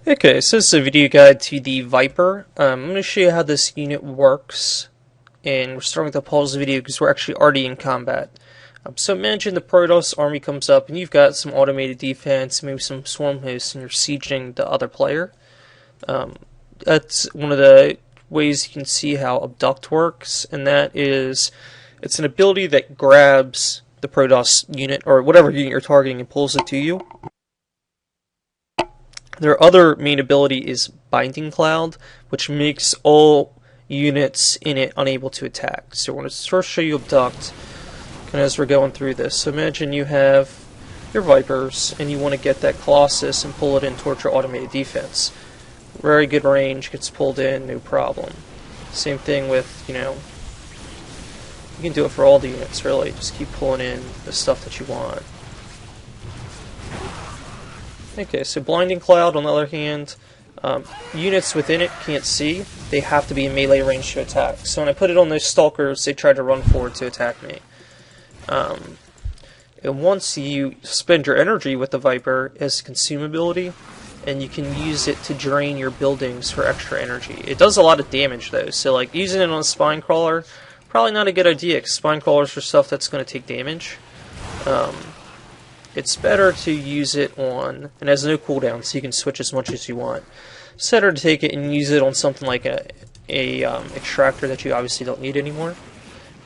Okay, so this is a video guide to the Viper. I'm going to show you how this unit works, and we're starting with a pause video because we're actually already in combat. So imagine the Protoss army comes up and you've got some automated defense, maybe some swarm hosts, and you're sieging the other player. That's one of the ways you can see how Abduct works, and that is, it's an ability that grabs the Protoss unit, or whatever unit you're targeting, and pulls it to you. Their other main ability is Binding Cloud, which makes all units in it unable to attack. So we're going to first show you Abduct, and as we're going through this. So imagine you have your Vipers, and you want to get that Colossus and pull it in towards your automated defense. Very good range, gets pulled in, no problem. Same thing with, you can do it for all the units, really. Just keep pulling in the stuff that you want. Okay, so Blinding Cloud, on the other hand, units within it can't see. They have to be in melee range to attack. So when I put it on those Stalkers, they try to run forward to attack me. And once you spend your energy with the Viper, it has consumability, and you can use it to drain your buildings for extra energy. It does a lot of damage, though, so like using it on a Spine Crawler, probably not a good idea, because Spine Crawlers are stuff that's going to take damage. It's better to use it on, and it has no cooldown, so you can switch as much as you want. It's better to take it and use it on something like a extractor that you obviously don't need anymore.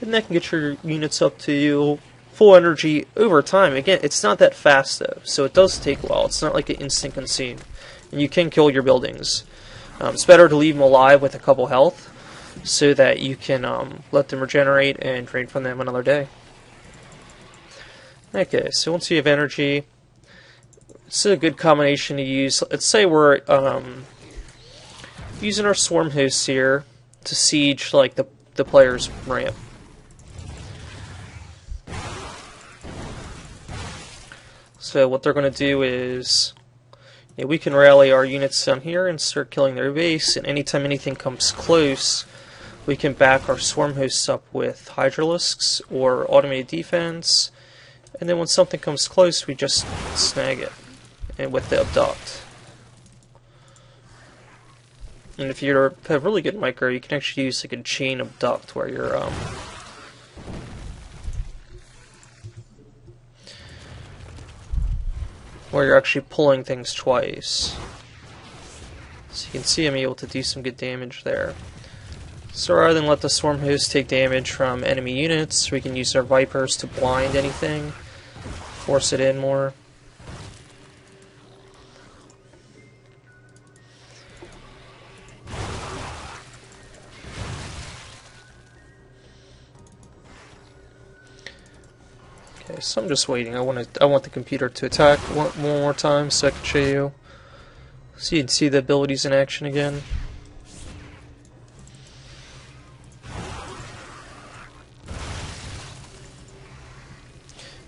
And that can get your units up to full energy over time. Again, it's not that fast though, so it does take a while. It's not like an instant consume. And you can kill your buildings. It's better to leave them alive with a couple health, so that you can let them regenerate and drain from them another day. Okay, so once you have energy, it's a good combination to use. Let's say we're using our swarm hosts here to siege like the player's ramp. So what they're going to do is, we can rally our units down here and start killing their base, and anytime anything comes close, we can back our swarm hosts up with Hydralisks or automated defense. And then when something comes close, we just snag it, and with the Abduct. And if you have really good micro, you can actually use like a chain Abduct where you're actually pulling things twice. So you can see I'm able to do some good damage there. So rather than let the swarm host take damage from enemy units, we can use our Vipers to blind anything. Force it in more. Okay, so I'm just waiting. I want the computer to attack one more time so I can show you. So you can see the abilities in action again.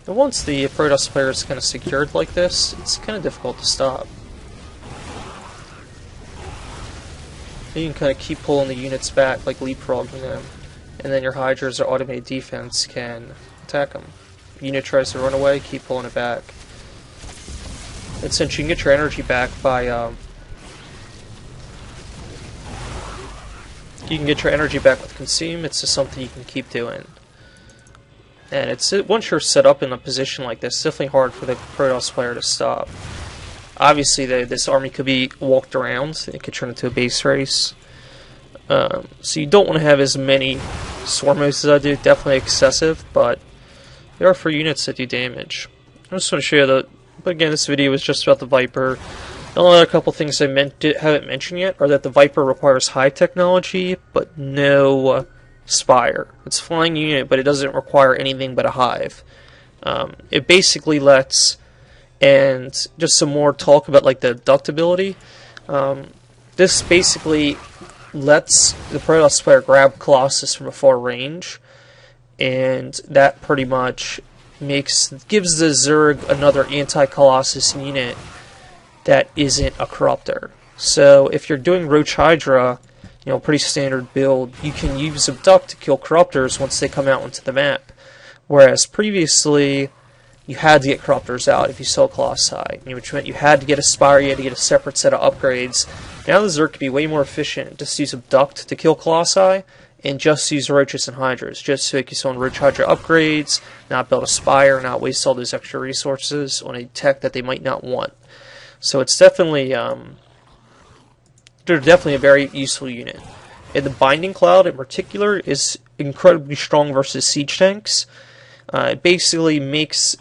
And once the Protoss player is kind of secured like this, it's kind of difficult to stop. You can kind of keep pulling the units back, like leapfrogging them, and then your Hydras or automated defense can attack them. Unit tries to run away, keep pulling it back. And since you can get your energy back by, you can get your energy back with Consume, it's just something you can keep doing. And it's once you're set up in a position like this, it's definitely hard for the Protoss player to stop. Obviously, this army could be walked around. It could turn into a base race. So you don't want to have as many swarm hosts as I do. Definitely excessive, but there are for units that do damage. I just want to show you but again, this video is just about the Viper. The only other couple things I haven't mentioned yet are that the Viper requires Hive technology, but no Spire. It's a flying unit, but it doesn't require anything but a Hive. It basically lets, and just some more talk about like the abductability. This basically lets the Protoss player grab Colossus from a far range, and that pretty much gives the Zerg another anti-Colossus unit that isn't a corruptor. So if you're doing Roach Hydra, pretty standard build, you can use Abduct to kill Corruptors once they come out onto the map. Whereas previously, you had to get Corruptors out if you saw Colossi, which meant you had to get a Spire, you had to get a separate set of upgrades. Now the Zerg could be way more efficient. Just use Abduct to kill Colossi, and just use Roaches and Hydras, just focus on Roach Hydra upgrades, not build a Spire, not waste all those extra resources on a tech that they might not want. So it's definitely, they're definitely a very useful unit. And the Binding Cloud in particular is incredibly strong versus siege tanks. It basically makes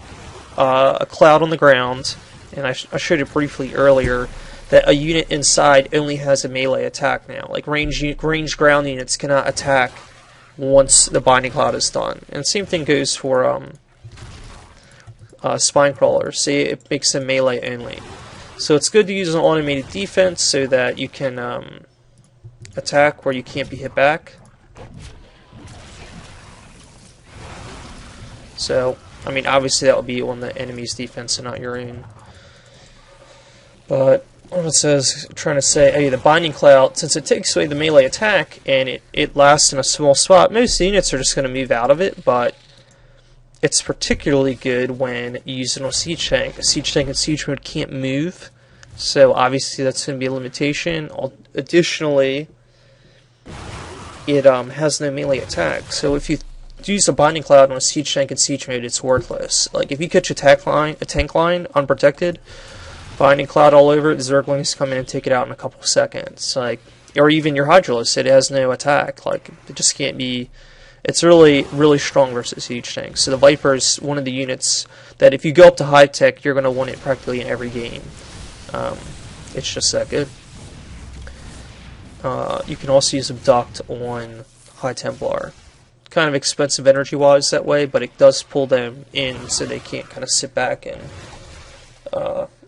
a cloud on the ground, and I showed it briefly earlier, that a unit inside only has a melee attack now. Like ranged ground units cannot attack once the Binding Cloud is done. And the same thing goes for Spine Crawlers. See, it makes them melee only. So it's good to use an automated defense so that you can attack where you can't be hit back. So, I mean, obviously that would be on the enemy's defense and not your own. But what it says, trying to say, hey, the Binding Cloud, since it takes away the melee attack and it lasts in a small spot, most units are just going to move out of it, but it's particularly good when you use it on a siege tank. A siege tank in siege mode can't move, so obviously that's going to be a limitation. Additionally, it has no melee attack, so if you use a Binding Cloud on a siege tank in siege mode, it's worthless. Like, if you catch a tank line unprotected, Binding Cloud all over it, Zerglings come in and take it out in a couple of seconds. Like, or even your Hydralisk, it has no attack. Like, it just can't be. It's really, really strong versus siege tanks. So the Viper is one of the units that if you go up to high tech, you're going to want it practically in every game. It's just that good. You can also use Abduct on High Templar. Kind of expensive energy-wise that way, but it does pull them in so they can't kind of sit back and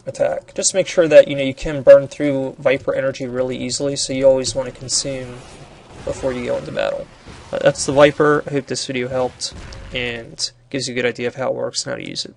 attack. Just make sure that you can burn through Viper energy really easily, so you always want to consume before you go into battle. That's the Viper. I hope this video helped and gives you a good idea of how it works and how to use it.